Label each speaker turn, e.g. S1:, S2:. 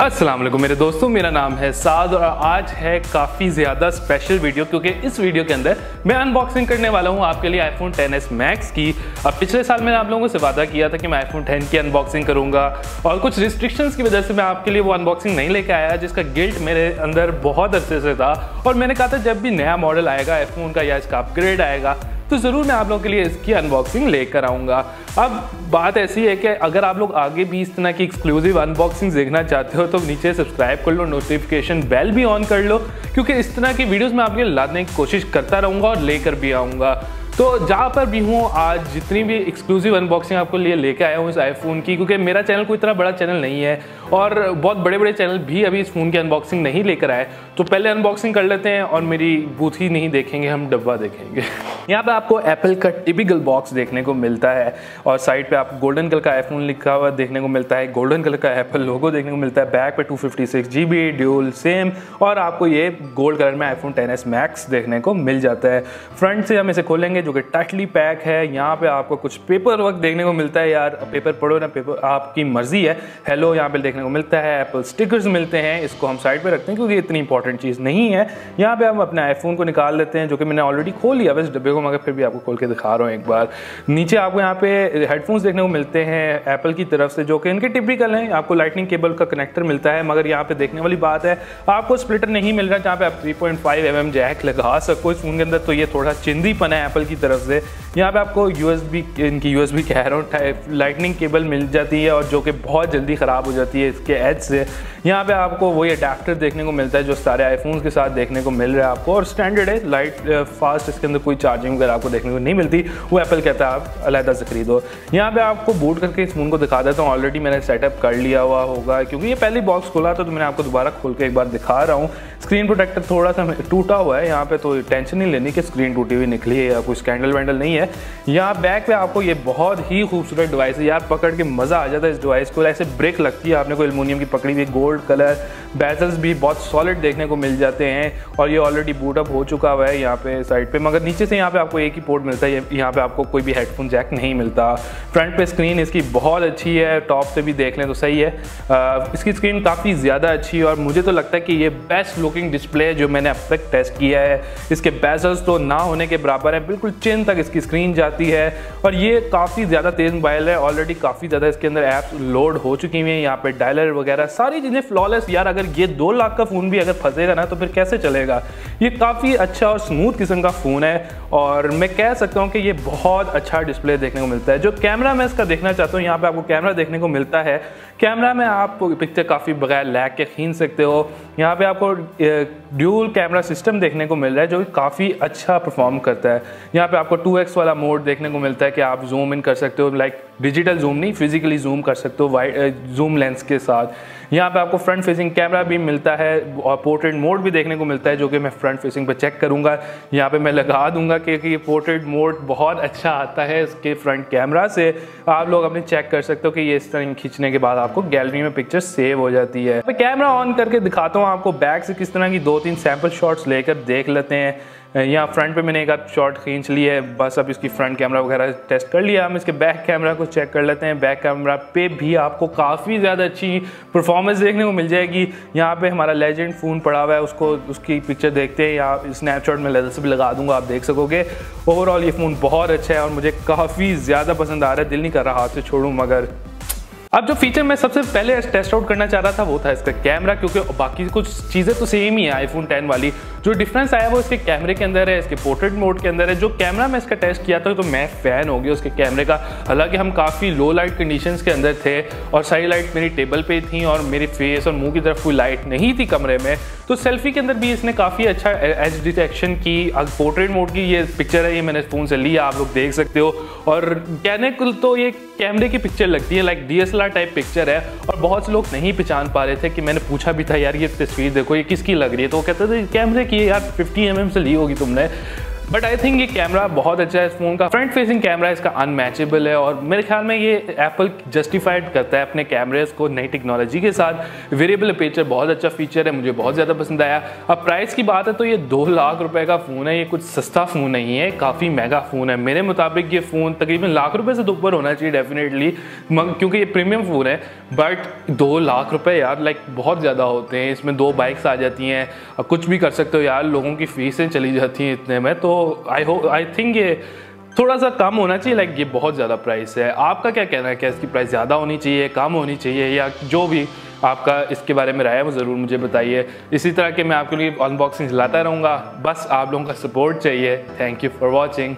S1: अस्सलाम वालेकुम मेरे दोस्तों, मेरा नाम है साद और आज है काफ़ी ज़्यादा स्पेशल वीडियो क्योंकि इस वीडियो के अंदर मैं अनबॉक्सिंग करने वाला हूं आपके लिए iPhone XS Max की। अब पिछले साल मैंने आप लोगों से वादा किया था कि मैं iPhone X की अनबॉक्सिंग करूंगा और कुछ रिस्ट्रिक्शंस की वजह से मैं आपके लिए वो अनबॉक्सिंग नहीं लेके आया, जिसका गिल्ट मेरे अंदर बहुत अरसे से था। और मैंने कहा था जब भी नया मॉडल आएगा iPhone का या इसका अपग्रेड आएगा तो ज़रूर मैं आप लोगों के लिए इसकी अनबॉक्सिंग लेकर आऊँगा। अब बात ऐसी है कि अगर आप लोग आगे भी इस तरह की एक्सक्लूसिव अनबॉक्सिंग देखना चाहते हो तो नीचे सब्सक्राइब कर लो, नोटिफिकेशन बेल भी ऑन कर लो, क्योंकि इस तरह की वीडियोस मैं आपके लिए लाने की कोशिश करता रहूँगा और लेकर भी आऊँगा। तो जहाँ पर भी हूँ आज जितनी भी एक्सक्लूसिव अनबॉक्सिंग आपको लिए लेके आया हूँ इस आईफोन की, क्योंकि मेरा चैनल कोई इतना बड़ा चैनल नहीं है और बहुत बड़े बड़े चैनल भी अभी इस फ़ोन की अनबॉक्सिंग नहीं लेकर आए। तो पहले अनबॉक्सिंग कर लेते हैं और मेरी बूथ ही नहीं देखेंगे, हम डब्बा देखेंगे। यहाँ पे आपको एप्पल का टिपिकल बॉक्स देखने को मिलता है और साइड पे आपको गोल्डन कलर का आईफोन लिखा हुआ देखने को मिलता है, गोल्डन कलर का एप्पल लोगो देखने को मिलता है, बैक पे 256 GB ड्यूल सिम और आपको ये गोल्ड कलर में iPhone XS Max देखने को मिल जाता है। फ्रंट से हम इसे खोलेंगे जो कि टाइटली पैक है। यहाँ पे आपको कुछ पेपर वर्क देखने को मिलता है, यार पेपर पढ़ो ना, पेपर आपकी मर्जी है। हेलो यहाँ पे देखने को मिलता है, एप्पल स्टिकर्स मिलते हैं, इसको हम साइड पे रखते हैं क्योंकि इतनी इंपॉर्टेंट चीज़ नहीं है। यहाँ पे हम अपने आईफोन को निकाल लेते हैं जो कि मैंने ऑलरेडी खोल लिया इस डब्बे को, मगर फिर भी आपको खोल के दिखा रहा हूँ एक बार। नीचे आपको यहाँ पे हेडफोन्स देखने को मिलते हैं एप्पल की तरफ से जो कि इनके टिपिकल हैं। आपको लाइटनिंग केबल का कनेक्टर मिलता है, मगर यहाँ पे देखने वाली बात है आपको स्प्लिटर नहीं मिल रहा जहाँ पे आप 3.5 mm जैक लगा सको इस फोन के अंदर, तो ये थोड़ा चिंदीपन है एप्पल की तरफ से। यहाँ पे आपको यूएसबी कह रहा हूँ लाइटनिंग केबल मिल जाती है और जो कि बहुत जल्दी ख़राब हो जाती है इसके एज से। यहाँ पे आपको वही अडेप्टर देखने को मिलता है जो सारे आईफोन्स के साथ देखने को मिल रहा है आपको, और स्टैंडर्ड है लाइट फास्ट, इसके अंदर कोई चार्जिंग वगैरह आपको देखने को नहीं मिलती, वो एप्पल कहता है आप अलहदा से खरीदो। यहाँ पे आपको बूट करके इस फोन को दिखा देता हूँ, ऑलरेडी मैंने सेटअप कर लिया हुआ होगा क्योंकि ये पहली बॉक्स खोला तो मैंने आपको दोबारा खोल के एक बार दिखा रहा हूँ। स्क्रीन प्रोटेक्टर थोड़ा सा टूटा हुआ है यहाँ पे, तो टेंशन नहीं लेनी कि स्क्रीन टूटी हुई निकली है या कोई स्कैंडल वैंडल नहीं है। यहाँ बैक पे आपको ये बहुत ही खूबसूरत डिवाइस है यार, पकड़ के मज़ा आ जाता है इस डिवाइस को, ऐसे ब्रेक लगती है आपने कोई एल्युमिनियम की पकड़ी हुई। गोल्ड कलर बेजल्स भी बहुत सॉलिड देखने को मिल जाते हैं और ये ऑलरेडी बूट अप हो चुका हुआ है यहाँ पे साइड पे, मगर नीचे से यहाँ पे आपको एक ही पोर्ट मिलता है, यहाँ पे आपको कोई भी हेडफोन जैक नहीं मिलता। फ्रंट पे स्क्रीन इसकी बहुत अच्छी है, टॉप से भी देख लें तो सही है। इसकी स्क्रीन काफ़ी ज़्यादा अच्छी है और मुझे तो लगता है कि ये बेस्ट लुकिंग डिस्प्ले है जो मैंने अब तक टेस्ट किया है। इसके बेजल्स तो ना होने के बराबर है, बिल्कुल चिन तक इसकी स्क्रीन जाती है और ये काफ़ी ज़्यादा तेज़ मोबाइल है। ऑलरेडी काफ़ी ज़्यादा इसके अंदर ऐप्स लोड हो चुकी हुई हैं, यहाँ पे डायलर वगैरह सारी चीज़ें फ्लॉलेस। यार अगर ये 2 लाख का फ़ोन भी अगर फंसेगा ना तो फिर कैसे चलेगा। ये काफ़ी अच्छा और स्मूथ किस्म का फ़ोन है और मैं कह सकता हूँ कि ये बहुत अच्छा डिस्प्ले देखने को मिलता है। जो कैमरा मैं इसका देखना चाहता हूँ, यहाँ पे आपको कैमरा देखने को मिलता है। कैमरा में आप पिक्चर काफ़ी बगैर लैग के खींच सकते हो। यहाँ पे आपको ड्यूल कैमरा सिस्टम देखने को मिल रहा है जो कि काफ़ी अच्छा परफॉर्म करता है। यहाँ पे आपको 2x वाला मोड देखने को मिलता है कि आप जूम इन कर सकते हो, लाइक डिजिटल जूम नहीं, फिजिकली जूम कर सकते हो वाइड जूम लेंस के साथ। यहाँ पे आपको फ्रंट फेसिंग कैमरा भी मिलता है और पोर्ट्रेट मोड भी देखने को मिलता है जो कि मैं फ्रंट फेसिंग पर चेक करूँगा। यहाँ पे मैं लगा दूंगा क्योंकि ये पोर्ट्रेट मोड बहुत अच्छा आता है इसके फ्रंट कैमरा से। आप लोग अपने चेक कर सकते हो कि ये इस तरह खींचने के बाद आपको गैलरी में पिक्चर सेव हो जाती है। मैं कैमरा ऑन करके दिखाता हूँ आपको बैक से किस तरह की 2-3 सैम्पल शॉट्स लेकर देख लेते हैं। यहाँ फ्रंट पे मैंने एक आध शॉट खींच ली है, बस अब इसकी फ्रंट कैमरा वगैरह टेस्ट कर लिया। हम इसके बैक कैमरा को चेक कर लेते हैं। बैक कैमरा पे भी आपको काफ़ी ज़्यादा अच्छी परफॉर्मेंस देखने को मिल जाएगी। यहाँ पे हमारा लेजेंड फ़ोन पड़ा हुआ है, उसकी पिक्चर देखते हैं या स्नैपशॉट में लेंस भी लगा दूंगा, आप देख सकोगे। ओवरऑल ये फ़ोन बहुत अच्छा है और मुझे काफ़ी ज़्यादा पसंद आ रहा है, दिल नहीं कर रहा हाथ से छोड़ूँ। मगर अब जो फीचर मैं सबसे पहले टेस्ट आउट करना चाह रहा था वो था इसका कैमरा, क्योंकि बाकी कुछ चीज़ें तो सेम ही है आईफोन X वाली। जो डिफरेंस आया वो इसके कैमरे के अंदर है, इसके पोर्ट्रेट मोड के अंदर है। जो कैमरा मैं इसका टेस्ट किया था तो मैं फ़ैन हो गया उसके कैमरे का। हालांकि हम काफ़ी लो लाइट कंडीशंस के अंदर थे और सारी लाइट मेरी टेबल पे थी और मेरे फेस और मुंह की तरफ कोई लाइट नहीं थी कमरे में, तो सेल्फी के अंदर भी इसने काफ़ी अच्छा एज डिटेक्शन की। पोर्ट्रेट मोड की ये पिक्चर है, ये मैंने फ़ोन से लिया, आप लोग देख सकते हो। और कहने को तो ये कैमरे की पिक्चर लगती है, लाइक DSLR टाइप पिक्चर है और बहुत से लोग नहीं पहचान पा रहे थे कि मैंने पूछा भी था यार ये तस्वीर देखो ये किसकी लग रही है, तो वो कहते थे कैमरे की यार 50 mm से ली होगी तुमने। बट आई थिंक ये कैमरा बहुत अच्छा है। इस फोन का फ्रंट फेसिंग कैमरा इसका अनमैचेबल है और मेरे ख्याल में ये एप्पल जस्टिफाइड करता है अपने कैमरेज को नई टेक्नोलॉजी के साथ। वेरिएबल अपर्चर बहुत अच्छा फीचर है, मुझे बहुत ज़्यादा पसंद आया। अब प्राइस की बात है तो ये 2 लाख रुपए का फ़ोन है, ये कुछ सस्ता फ़ोन नहीं है, काफ़ी महंगा फ़ोन है। मेरे मुताबिक ये फ़ोन तकरीबन लाख रुपए से तो ऊपर होना चाहिए डेफिनेटली, क्योंकि ये प्रीमियम फ़ोन है। बट 2 लाख रुपए यार लाइक बहुत ज़्यादा होते हैं। इसमें 2 बाइक्स आ जाती हैं, कुछ भी कर सकते हो यार, लोगों की फीसें चली जाती हैं इतने में। तो आई थिंक ये थोड़ा सा कम होना चाहिए, लाइक ये बहुत ज़्यादा प्राइस है। आपका क्या कहना है, क्या इसकी प्राइस ज़्यादा होनी चाहिए, कम होनी चाहिए, या जो भी आपका इसके बारे में राय है वो ज़रूर मुझे बताइए। इसी तरह के मैं आपके लिए अनबॉक्सिंग लाता रहूँगा, बस आप लोगों का सपोर्ट चाहिए। Thank you for watching.